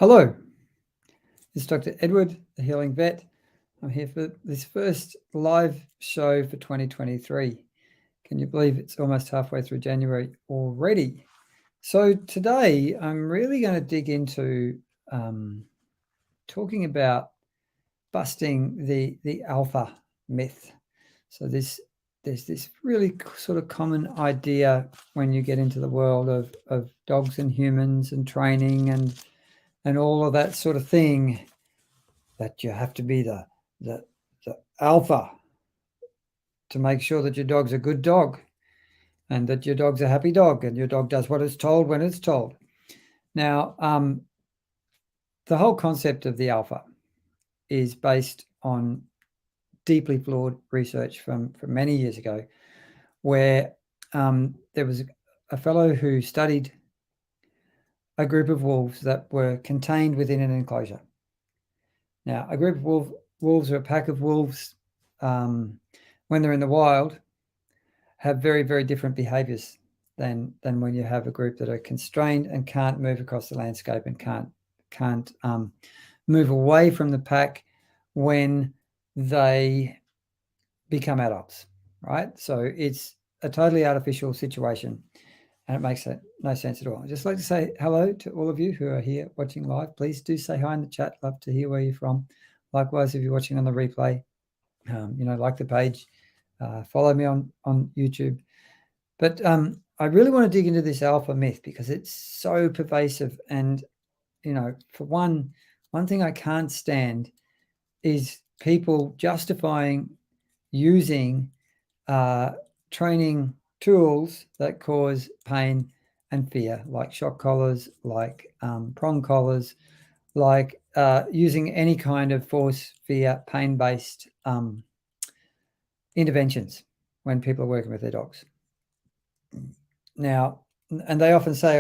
Hello, this is Dr. Edward, the Healing Vet. I'm here for this first live show for 2023. Can you believe it's almost halfway through January already? So today I'm really going to dig into talking about busting the alpha myth. So there's this really sort of common idea when you get into the world of dogs and humans and training and all of that sort of thing, that you have to be the alpha to make sure that your dog's a good dog and that your dog's a happy dog and your dog does what it's told when it's told. Now, the whole concept of the alpha is based on deeply flawed research from many years ago, where there was a fellow who studied a group of wolves that were contained within an enclosure. Now, a group of wolves or a pack of wolves, when they're in the wild, have very, very different behaviors than when you have a group that are constrained and can't move across the landscape and can't move away from the pack when they become adults, right? So it's a totally artificial situation, and it makes no sense at all. I'd just like to say hello to all of you who are here watching live. Please do say hi in the chat. Love to hear where you're from. Likewise, if you're watching on the replay, like the page, follow me on YouTube. But I really want to dig into this alpha myth because it's so pervasive. And, for one thing I can't stand is people justifying using training tools that cause pain and fear, like shock collars, like prong collars, like using any kind of force, fear, pain-based interventions when people are working with their dogs. Now, and they often say,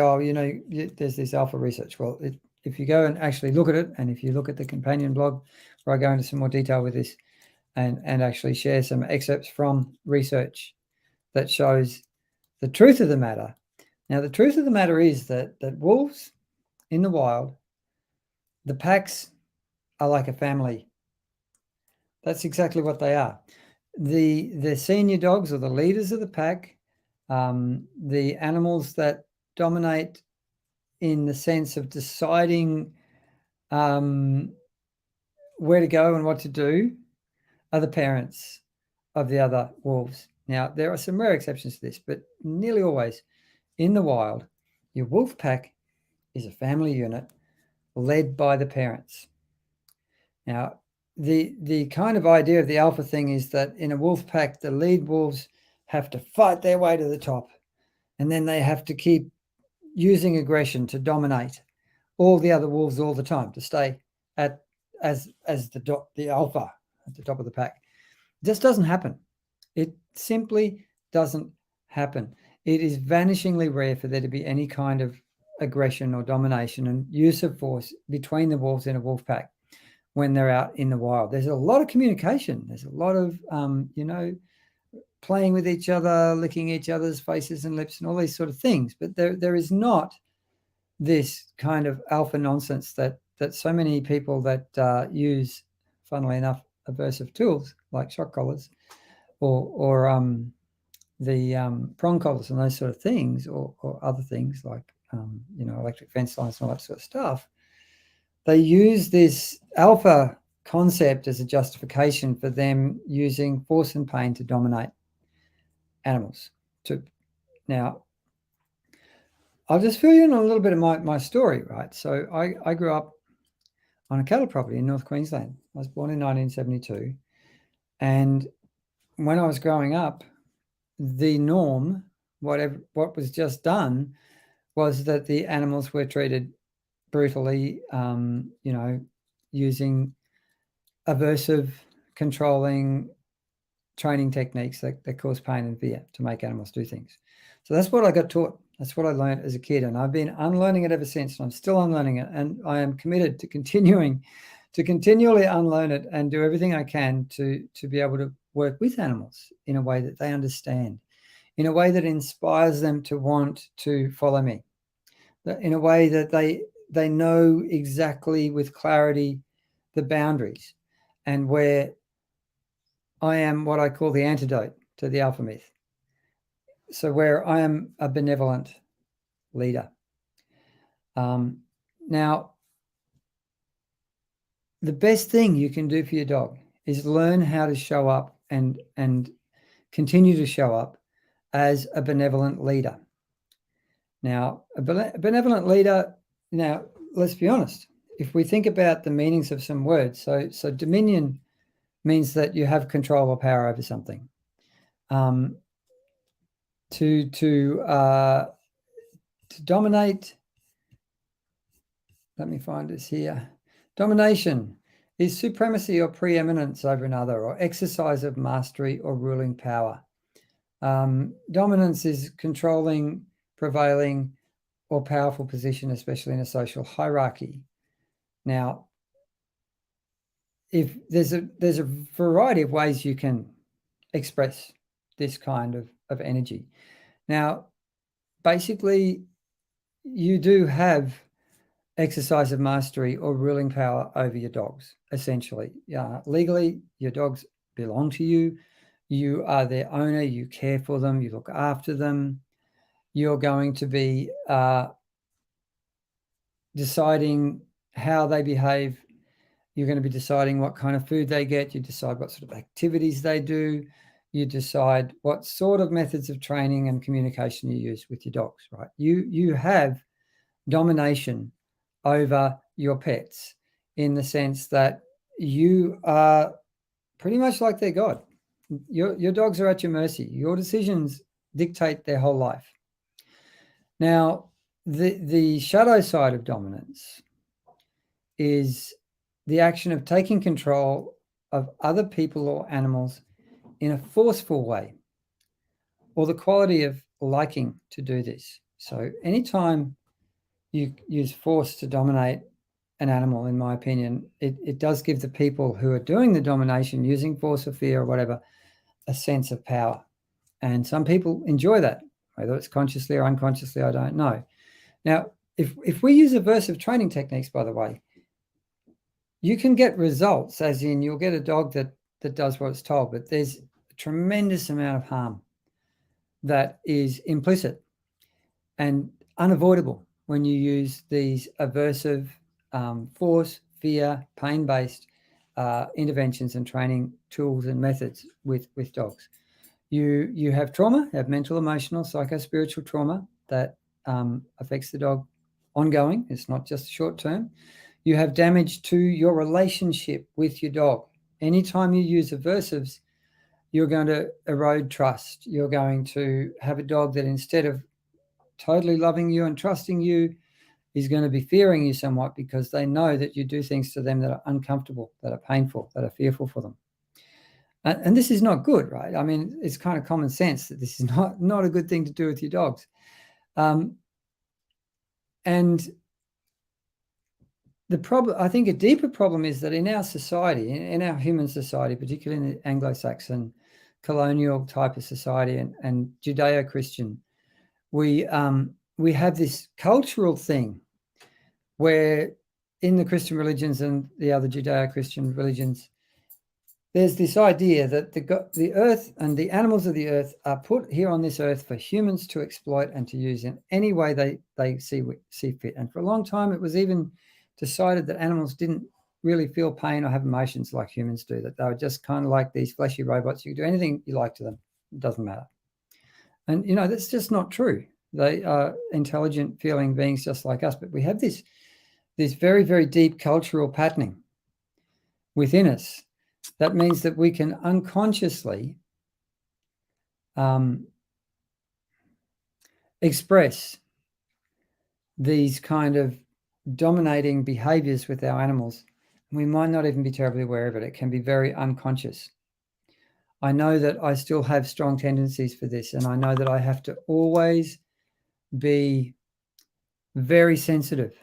there's this alpha research. Well, if you go and actually look at it, and if you look at the companion blog where I go into some more detail with this and actually share some excerpts from research that shows the truth of the matter. Now, the truth of the matter is that wolves in the wild, the packs are like a family. That's exactly what they are. The senior dogs, or the leaders of the pack, the animals that dominate in the sense of deciding where to go and what to do, are the parents of the other wolves. Now, there are some rare exceptions to this, but nearly always in the wild, your wolf pack is a family unit led by the parents. Now, the kind of idea of the alpha thing is that in a wolf pack, the lead wolves have to fight their way to the top, and then they have to keep using aggression to dominate all the other wolves all the time to stay as the alpha at the top of the pack. It just doesn't happen. It simply doesn't happen. It is vanishingly rare for there to be any kind of aggression or domination and use of force between the wolves in a wolf pack when they're out in the wild. There's a lot of communication. There's a lot of, playing with each other, licking each other's faces and lips and all these sort of things. But there is not this kind of alpha nonsense that so many people that use, funnily enough, aversive tools like shock collars or the prong collars and those sort of things, or other things like, electric fence lines and all that sort of stuff. They use this alpha concept as a justification for them using force and pain to dominate animals. Now, I'll just fill you in on a little bit of my story, right? So I grew up on a cattle property in North Queensland. I was born in 1972. And when I was growing up, the norm, what was just done, was that the animals were treated brutally, using aversive, controlling training techniques that cause pain and fear to make animals do things. So that's what I got taught. That's what I learned as a kid, and I've been unlearning it ever since, and I'm still unlearning it, and I am committed to continually unlearn it and do everything I can to be able to work with animals in a way that they understand, in a way that inspires them to want to follow me, in a way that they know exactly with clarity the boundaries, and where I am what I call the antidote to the alpha myth. So where I am a benevolent leader. Now, the best thing you can do for your dog is learn how to show up and continue to show up as a benevolent leader. Now, a benevolent leader, now, let's be honest. If we think about the meanings of some words, so dominion means that you have control or power over something. To dominate, let me find this here. Domination is supremacy or preeminence over another, or exercise of mastery or ruling power. Dominance is controlling, prevailing, or powerful position, especially in a social hierarchy. Now, if there's a variety of ways you can express this kind of energy. Now, basically, you do have exercise of mastery or ruling power over your dogs, essentially. Legally, your dogs belong to you. You are their owner. You care for them. You look after them. You're going to be deciding how they behave. You're going to be deciding what kind of food they get. You decide what sort of activities they do. You decide what sort of methods of training and communication you use with your dogs, right? You have domination over your pets in the sense that you are pretty much like their God. Your dogs are at your mercy. Your decisions dictate their whole life. Now, the shadow side of dominance is the action of taking control of other people or animals in a forceful way, or the quality of liking to do this. So anytime you use force to dominate an animal, in my opinion, it does give the people who are doing the domination, using force or fear or whatever, a sense of power. And some people enjoy that, whether it's consciously or unconsciously, I don't know. Now, if we use aversive training techniques, by the way, you can get results, as in you'll get a dog that does what it's told, but there's a tremendous amount of harm that is implicit and unavoidable when you use these aversive force, fear, pain-based interventions and training tools and methods with dogs. You have trauma, have mental, emotional, psycho-spiritual trauma that affects the dog ongoing. It's not just short term. You have damage to your relationship with your dog. Anytime you use aversives, you're going to erode trust. You're going to have a dog that, instead of totally loving you and trusting you, is going to be fearing you somewhat, because they know that you do things to them that are uncomfortable, that are painful, that are fearful for them. And this is not good, right? I mean, it's kind of common sense that this is not a good thing to do with your dogs. And the problem, I think a deeper problem, is that in our society, in our human society, particularly in the Anglo-Saxon colonial type of society and Judeo-Christian, we have this cultural thing where in the Christian religions and the other Judeo-Christian religions, there's this idea that the earth and the animals of the earth are put here on this earth for humans to exploit and to use in any way they see fit. And for a long time, it was even decided that animals didn't really feel pain or have emotions like humans do, that they were just kind of like these fleshy robots. You can do anything you like to them. It doesn't matter. And, that's just not true. They are intelligent, feeling beings just like us. But we have this very, very deep cultural patterning within us. That means that we can unconsciously express these kind of dominating behaviors with our animals. We might not even be terribly aware of it. It can be very unconscious. I know that I still have strong tendencies for this, and I know that I have to always be very sensitive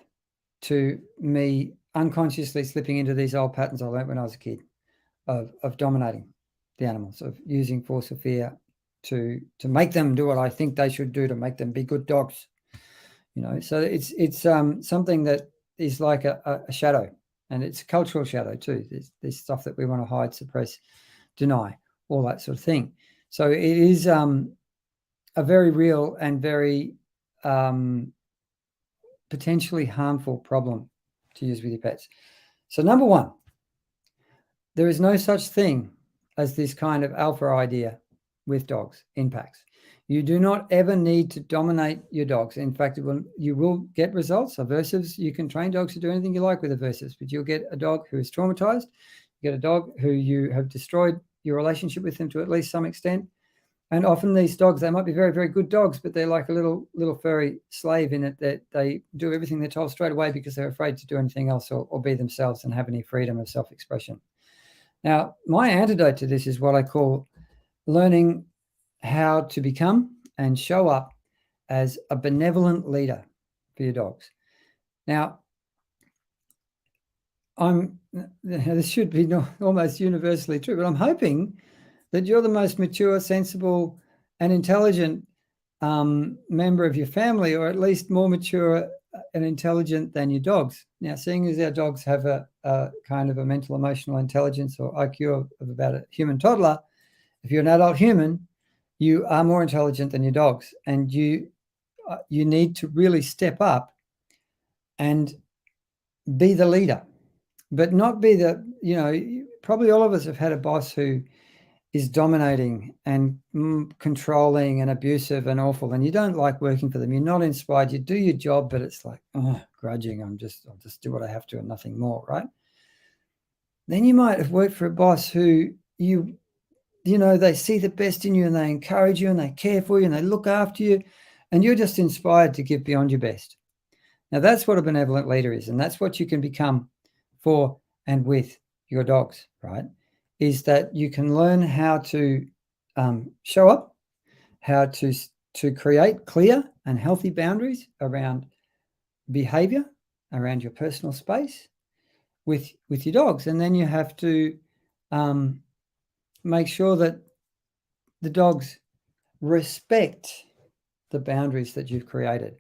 to me unconsciously slipping into these old patterns I learned when I was a kid of dominating the animals, of using force or fear to make them do what I think they should do, to make them be good dogs. So it's something that is like a shadow, and it's a cultural shadow too. There's stuff that we want to hide, suppress, deny, all that sort of thing. So it is a very real and very potentially harmful problem to use with your pets. So number one, there is no such thing as this kind of alpha idea with dogs in packs. You do not ever need to dominate your dogs. In fact, you will get results. Aversives, you can train dogs to do anything you like with aversives, but you'll get a dog who is traumatized. You get a dog who you have destroyed your relationship with them to at least some extent. And often these dogs, they might be very, very good dogs, but they're like a little furry slave in it, that they do everything they're told straight away because they're afraid to do anything else or be themselves and have any freedom of self-expression. Now, my antidote to this is what I call learning how to become and show up as a benevolent leader for your dogs. Now, this should be almost universally true, but I'm hoping that you're the most mature, sensible, and intelligent member of your family, or at least more mature and intelligent than your dogs. Now, seeing as our dogs have a kind of a mental, emotional intelligence or IQ of about a human toddler, if you're an adult human, you are more intelligent than your dogs, and you need to really step up and be the leader, but not be probably all of us have had a boss who is dominating and controlling and abusive and awful, and you don't like working for them. You're not inspired. You do your job, but it's like, grudging. I'll just do what I have to and nothing more, right? Then you might have worked for a boss who they see the best in you and they encourage you and they care for you and they look after you, and you're just inspired to give beyond your best. Now, that's what a benevolent leader is, and that's what you can become for and with your dogs, right? Is that you can learn how to show up, how to create clear and healthy boundaries around behavior, around your personal space with your dogs. And then you have to make sure that the dogs respect the boundaries that you've created.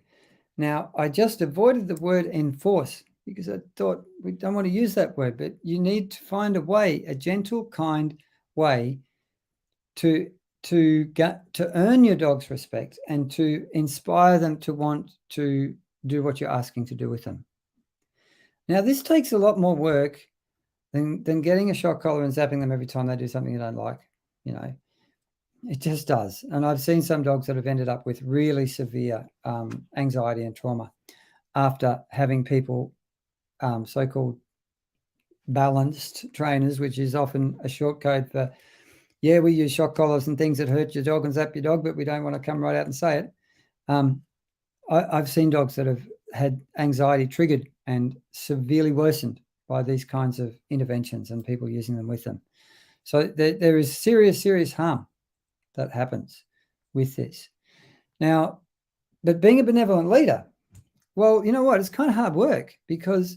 Now, I just avoided the word enforce because I thought we don't want to use that word, but you need to find a way, a gentle, kind way to earn your dog's respect and to inspire them to want to do what you're asking to do with them. Now, this takes a lot more work than getting a shock collar and zapping them every time they do something you don't like. It just does. And I've seen some dogs that have ended up with really severe anxiety and trauma after having people, so-called balanced trainers, which is often a short code for, we use shock collars and things that hurt your dog and zap your dog, but we don't want to come right out and say it. I've seen dogs that have had anxiety triggered and severely worsened by these kinds of interventions and people using them with them. So there is serious, serious harm that happens with this. Now, but being a benevolent leader, well, you know what? It's kind of hard work because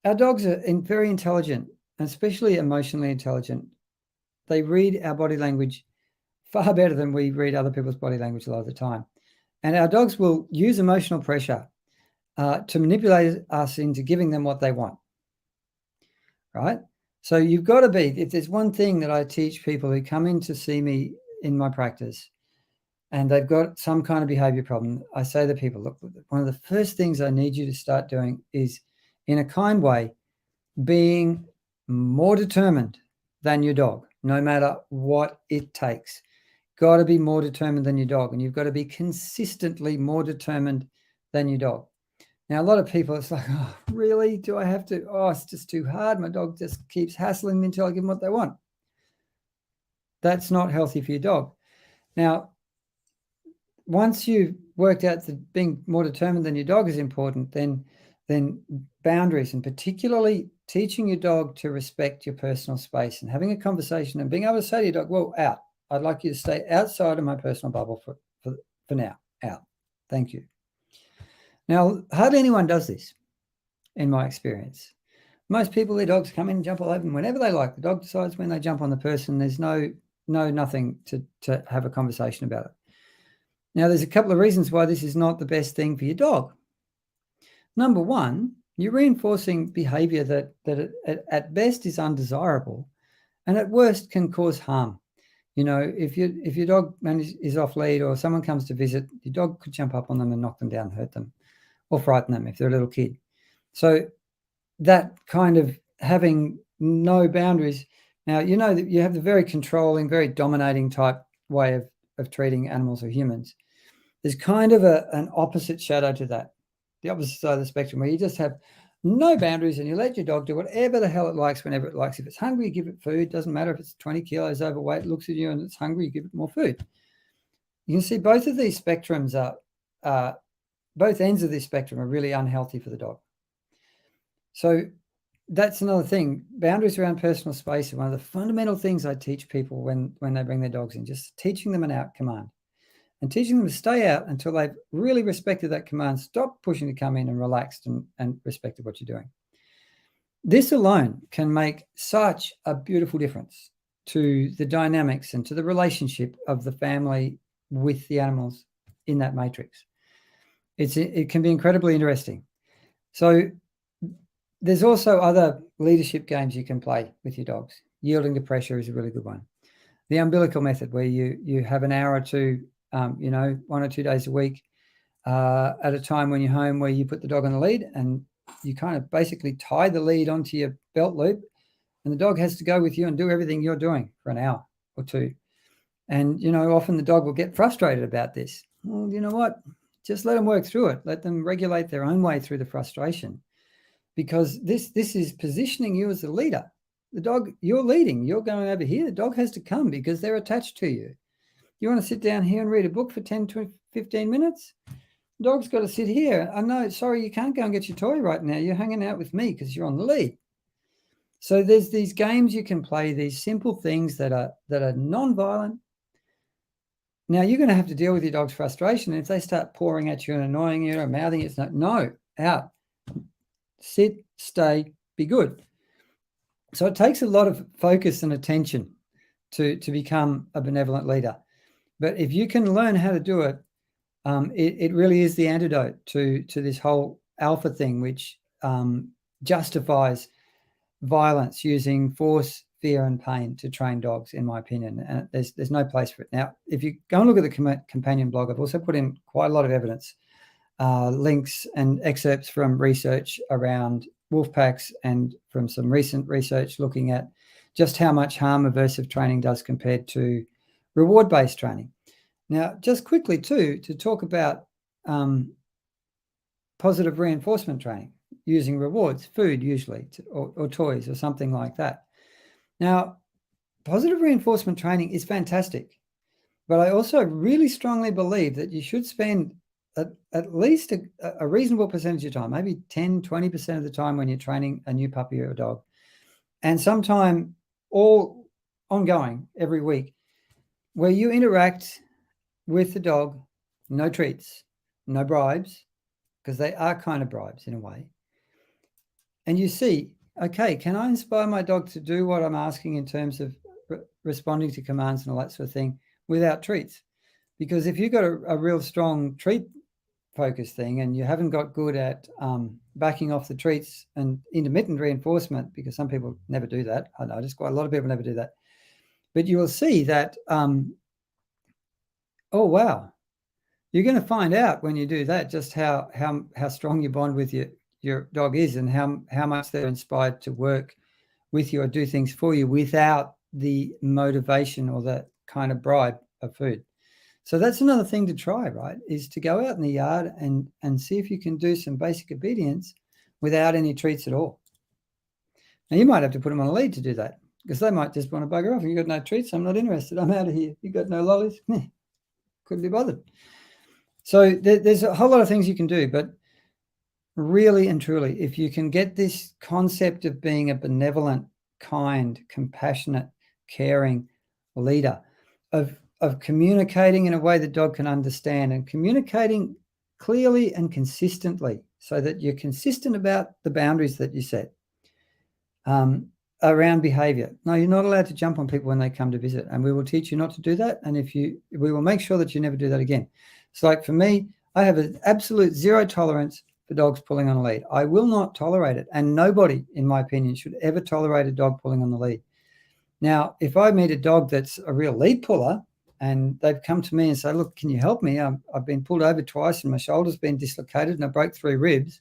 our dogs are very intelligent, especially emotionally intelligent. They read our body language far better than we read other people's body language a lot of the time. And our dogs will use emotional pressure to manipulate us into giving them what they want, right? So you've got to be, if there's one thing that I teach people who come in to see me in my practice and they've got some kind of behavior problem, I say to people, look, one of the first things I need you to start doing is, in a kind way, being more determined than your dog, no matter what it takes. Got to be more determined than your dog, and you've got to be consistently more determined than your dog. Now, a lot of people, it's like, oh, really? Do I have to? Oh, it's just too hard. My dog just keeps hassling me until I give them what they want. That's not healthy for your dog. Now, once you've worked out that being more determined than your dog is important, then boundaries, and particularly teaching your dog to respect your personal space and having a conversation and being able to say to your dog, well, out. I'd like you to stay outside of my personal bubble for now. Out. Thank you. Now, hardly anyone does this, in my experience. Most people, their dogs come in and jump all over them whenever they like. The dog decides when they jump on the person. There's nothing to have a conversation about it. Now, there's a couple of reasons why this is not the best thing for your dog. Number one, You're reinforcing behavior that at best is undesirable and at worst can cause harm. You know, if your dog is off lead or someone comes to visit, your dog could jump up on them and knock them down, hurt them, or frighten them if they're a little kid. So that kind of having no boundaries. Now, you know that you have the very controlling, very dominating type way of treating animals or humans. There's kind of an opposite shadow to that, the opposite side of the spectrum, where you just have no boundaries and you let your dog do whatever the hell it likes whenever it likes. If it's hungry, you give it food. Doesn't matter if it's 20 kilos overweight, looks at you and it's hungry, you give it more food. You can see both of these spectrums both ends of this spectrum are really unhealthy for the dog. So that's another thing. Boundaries around personal space are one of the fundamental things I teach people when they bring their dogs in, just teaching them an out command and teaching them to stay out until they've really respected that command, stop pushing to come in and relaxed and respected what you're doing. This alone can make such a beautiful difference to the dynamics and to the relationship of the family with the animals in that matrix. It can be incredibly interesting. So there's also other leadership games you can play with your dogs. Yielding to pressure is a really good one. The umbilical method, where you have an hour or two, 1 or 2 days a week at a time when you're home, where you put the dog on the lead and you kind of basically tie the lead onto your belt loop, and the dog has to go with you and do everything you're doing for an hour or two. And, often the dog will get frustrated about this. Well, you know what? Just let them work through it. Let them regulate their own way through the frustration, because this is positioning you as the leader. The dog, you're leading, you're going over here. The dog has to come because they're attached to you. You want to sit down here and read a book for 10 to 15 minutes? The dog's got to sit here. I know, sorry, you can't go and get your toy right now. You're hanging out with me because you're on the lead. So there's these games you can play, these simple things that are non-violent. Now, you're going to have to deal with your dog's frustration. If they start pouring at you and annoying you or mouthing, it's no, out. Sit, stay, be good. So it takes a lot of focus and attention to become a benevolent leader. But if you can learn how to do it, it really is the antidote to this whole alpha thing, which justifies violence using force, fear, and pain to train dogs, in my opinion. And there's no place for it. Now, if you go and look at the companion blog, I've also put in quite a lot of evidence, links and excerpts from research around wolf packs and from some recent research looking at just how much harm aversive training does compared to reward-based training. Now, just quickly too, to talk about positive reinforcement training using rewards, food usually, or toys or something like that. Now, positive reinforcement training is fantastic, but I also really strongly believe that you should spend at least a reasonable percentage of time, maybe 10, 20% of the time when you're training a new puppy or a dog, and sometime all ongoing every week, where you interact with the dog, no treats, no bribes, because they are kind of bribes in a way. And you see, okay, can I inspire my dog to do what I'm asking in terms of responding to commands and all that sort of thing without treats? Because if you've got a real strong treat focus thing and you haven't got good at backing off the treats and intermittent reinforcement, because some people never do that. I noticed quite a lot of people never do that. But you will see that, oh, wow, you're going to find out when you do that just how strong your bond with your dog is and how much they're inspired to work with you or do things for you without the motivation or that kind of bribe of food. So that's another thing to try, right, is to go out in the yard and see if you can do some basic obedience without any treats at all. Now, you might have to put them on a lead to do that, because they might just want to bugger off. You've got no treats, I'm not interested, I'm out of here. You've got no lollies, couldn't be bothered. So there's a whole lot of things you can do, but really and truly, if you can get this concept of being a benevolent, kind, compassionate, caring leader, of communicating in a way the dog can understand and communicating clearly and consistently so that you're consistent about the boundaries that you set around behavior. No, you're not allowed to jump on people when they come to visit, and we will teach you not to do that. And we will make sure that you never do that again. It's like, for me, I have an absolute zero tolerance for dogs pulling on a lead. I will not tolerate it. And nobody, in my opinion, should ever tolerate a dog pulling on the lead. Now, if I meet a dog that's a real lead puller and they've come to me and say, look, can you help me? I've been pulled over twice and my shoulder's been dislocated and I broke 3 ribs.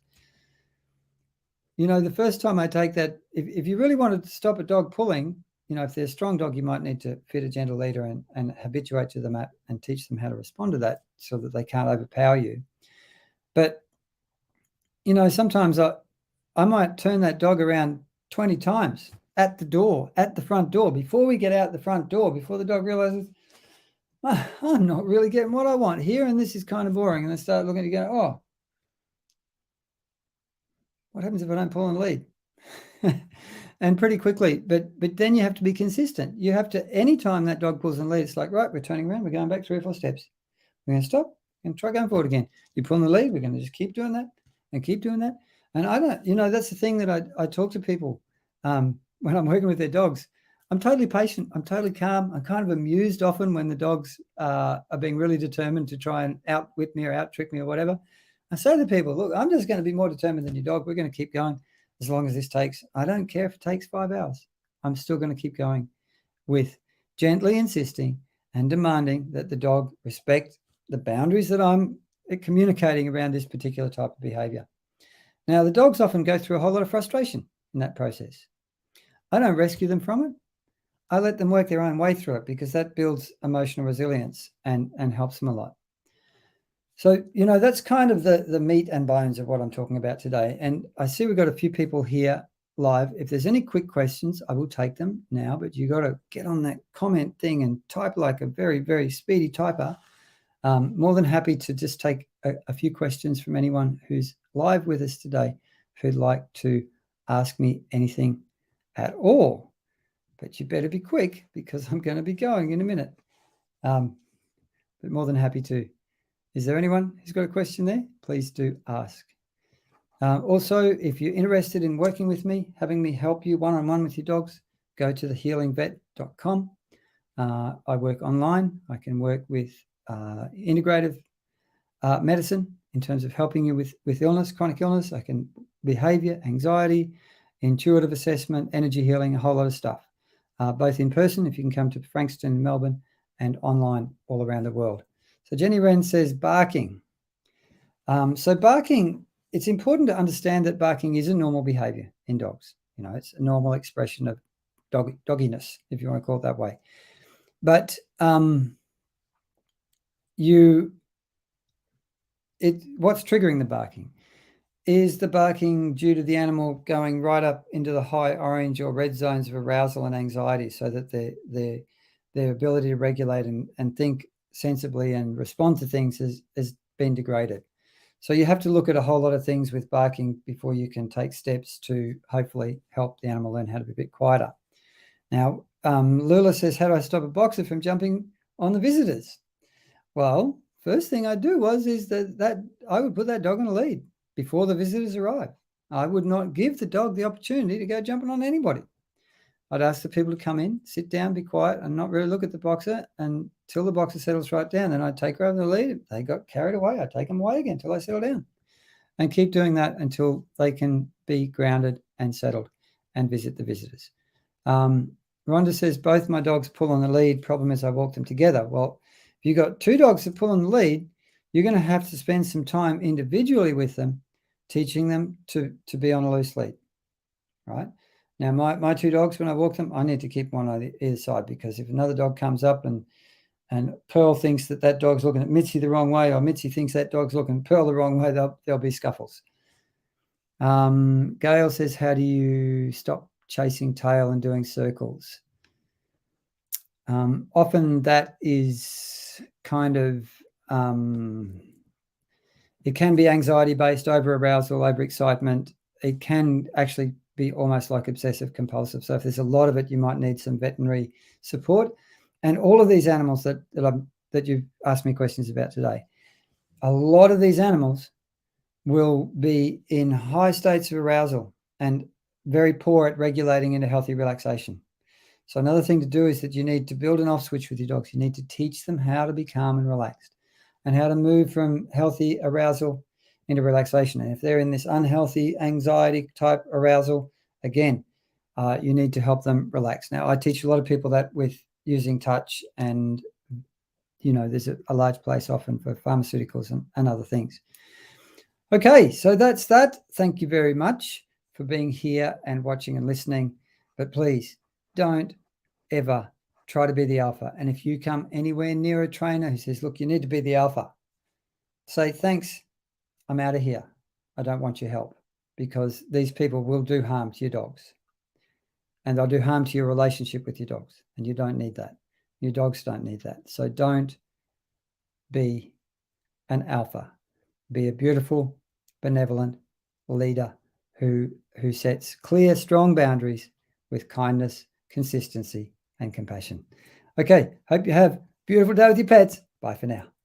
The first time I take that, if you really wanted to stop a dog pulling, if they're a strong dog, you might need to fit a gentle leader and habituate to the mat and teach them how to respond to that so that they can't overpower you. But, sometimes I might turn that dog around 20 times at the front door, before we get out the front door, before the dog realizes, I'm not really getting what I want here, and this is kind of boring. And I start looking to go, oh, what happens if I don't pull on the lead? And pretty quickly, but then you have to be consistent. You have to, anytime that dog pulls on the lead, it's like, right, we're turning around, we're going back 3 or 4 steps. We're going to stop and try going forward again. You pull on the lead, we're going to just keep doing that and keep doing that. And I don't, that's the thing that I talk to people when I'm working with their dogs. I'm totally patient. I'm totally calm. I'm kind of amused often when the dogs are being really determined to try and outwit me or out-trick me or whatever. I say to people, look, I'm just going to be more determined than your dog. We're going to keep going as long as this takes. I don't care if it takes 5 hours. I'm still going to keep going with gently insisting and demanding that the dog respect the boundaries that I'm communicating around this particular type of behavior. Now, the dogs often go through a whole lot of frustration in that process. I don't rescue them from it. I let them work their own way through it because that builds emotional resilience and helps them a lot. So, that's kind of the meat and bones of what I'm talking about today. And I see we've got a few people here live. If there's any quick questions, I will take them now, but you got to get on that comment thing and type like a very, very speedy typer. More than happy to just take a few questions from anyone who's live with us today who'd like to ask me anything at all. But you better be quick because I'm going to be going in a minute. But more than happy to. Is there anyone who's got a question there? Please do ask. Also, if you're interested in working with me, having me help you one-on-one with your dogs, go to thehealingvet.com. I work online. I can work with integrative medicine in terms of helping you with illness, chronic illness. I can behavior, anxiety, intuitive assessment, energy healing, a whole lot of stuff, both in person, if you can come to Frankston, Melbourne, and online all around the world. So Jenny Wren says barking. So barking, it's important to understand that barking is a normal behavior in dogs. It's a normal expression of dogginess, if you want to call it that way. But what's triggering the barking is the barking due to the animal going right up into the high orange or red zones of arousal and anxiety, so that their ability to regulate and think sensibly and respond to things has been degraded. So you have to look at a whole lot of things with barking before you can take steps to hopefully help the animal learn how to be a bit quieter. Now, Lula says, how do I stop a boxer from jumping on the visitors? Well, first thing I'd do is that I would put that dog on a lead before the visitors arrive. I would not give the dog the opportunity to go jumping on anybody. I'd ask the people to come in, sit down, be quiet, and not really look at the boxer until the boxer settles right down. Then I'd take her over the lead. If they got carried away, I'd take them away again until they settle down. And keep doing that until they can be grounded and settled and visit the visitors. Rhonda says, both my dogs pull on the lead. Problem is I walk them together. Well, if you've got 2 dogs that pull on the lead, you're going to have to spend some time individually with them, teaching them to be on a loose lead, right? Now, my 2 dogs, when I walk them, I need to keep one on either side, because if another dog comes up and Pearl thinks that dog's looking at Mitzi the wrong way, or Mitzi thinks that dog's looking at Pearl the wrong way, there'll be scuffles. Gail says, how do you stop chasing tail and doing circles? Often that is kind of, it can be anxiety-based, over-arousal, over-excitement. It can actually be almost like obsessive compulsive. So if there's a lot of it, you might need some veterinary support. And all of these animals that you've asked me questions about today, a lot of these animals will be in high states of arousal and very poor at regulating into healthy relaxation. So another thing to do is that you need to build an off switch with your dogs. You need to teach them how to be calm and relaxed and how to move from healthy arousal into relaxation. And if they're in this unhealthy anxiety type arousal, again, you need to help them relax. Now, I teach a lot of people that with using touch, and there's a large place often for pharmaceuticals and other things. Okay, so that's that. Thank you very much for being here and watching and listening. But please don't ever try to be the alpha. And if you come anywhere near a trainer who says, look, you need to be the alpha, say, thanks, I'm out of here. I don't want your help, because these people will do harm to your dogs. And they'll do harm to your relationship with your dogs. And you don't need that. Your dogs don't need that. So don't be an alpha. Be a beautiful, benevolent leader who sets clear, strong boundaries with kindness, consistency, and compassion. Okay, hope you have a beautiful day with your pets. Bye for now.